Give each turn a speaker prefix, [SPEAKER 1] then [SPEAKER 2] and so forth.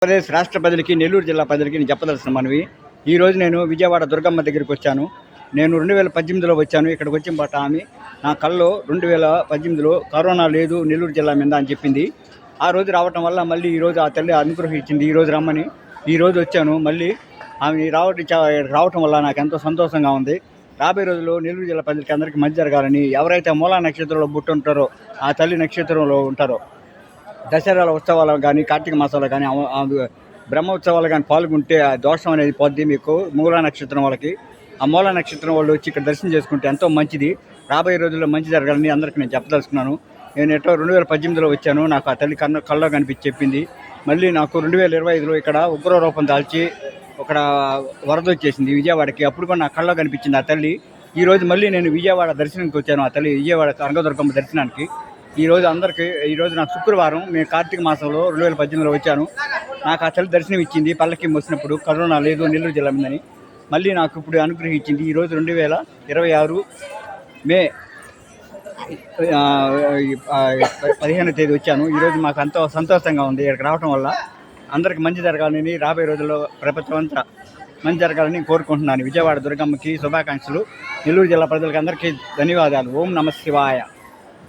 [SPEAKER 1] ఆంధ్రప్రదేశ్ రాష్ట్ర ప్రజలకి, నెల్లూరు జిల్లా ప్రజలకి నేను చెప్పదలసిన మనవి. ఈరోజు నేను విజయవాడ దుర్గమ్మ దగ్గరికి వచ్చాను. నేను 2018లో వచ్చాను. ఇక్కడికి వచ్చిన పాట ఆమె నా కల్లో 2018లో కరోనా లేదు నెల్లూరు జిల్లా మీద అని చెప్పింది. ఆ రోజు రావటం వల్ల మళ్ళీ ఈరోజు ఆ తల్లి అనుగ్రహం ఇచ్చింది. ఈరోజు రమ్మని ఈరోజు వచ్చాను. మళ్ళీ ఆమె రావటం వల్ల నాకు ఎంతో సంతోషంగా ఉంది. రాబోయే రోజుల్లో నెల్లూరు జిల్లా ప్రజలకి అందరికీ మంచి జరగాలని, ఎవరైతే మూలా నక్షత్రంలో పుట్టుంటారో ఆ తల్లి నక్షత్రంలో ఉంటారో దసరాల ఉత్సవాలు కానీ, కార్తీక మాసాలు కానీ, బ్రహ్మోత్సవాలు కానీ పాల్గొంటే ఆ దోషం అనేది పోద్ది. మీకు మూలా నక్షత్రం వాళ్ళకి, ఆ మూలా నక్షత్రం వాళ్ళు వచ్చి ఇక్కడ దర్శనం చేసుకుంటే ఎంతో మంచిది. రాబోయే రోజుల్లో మంచి జరగాలని అందరికీ నేను చెప్పదలుచుకున్నాను. నేను ఎటో 2018లో వచ్చాను. నాకు ఆ తల్లి కల్లో కనిపించి చెప్పింది. మళ్ళీ నాకు 2025లో ఇక్కడ ఉగ్ర రూపం దాల్చి ఒక వరద వచ్చేసింది విజయవాడకి. అప్పుడు కూడా నా కల్లో కనిపించింది ఆ తల్లి. ఈరోజు మళ్ళీ నేను విజయవాడ దర్శనానికి వచ్చాను. ఆ తల్లి విజయవాడ కనకదుర్గమ్మ దర్శనానికి. ఈరోజు నాకు శుక్రవారం. నేను కార్తీక మాసంలో 2018లో వచ్చాను. నాకు ఆ తల్లి దర్శనం ఇచ్చింది. పల్లకి మోసినప్పుడు కరోనా లేదు నెల్లూరు జిల్లా మీదని మళ్ళీ నాకు ఇప్పుడు అనుగ్రహించింది. ఈరోజు 2026 మే 15వ తేదీ వచ్చాను. ఈరోజు మాకు ఎంతో సంతోషంగా ఉంది. ఇక్కడికి రావడం వల్ల అందరికి మంచి జరగాలని, రాబోయే రోజుల్లో ప్రపంచం అంతా మంచి జరగాలని కోరుకుంటున్నాను. విజయవాడ దుర్గమ్మకి శుభాకాంక్షలు. నెల్లూరు జిల్లా ప్రజలకు అందరికీ ధన్యవాదాలు. ఓం నమః శివాయ.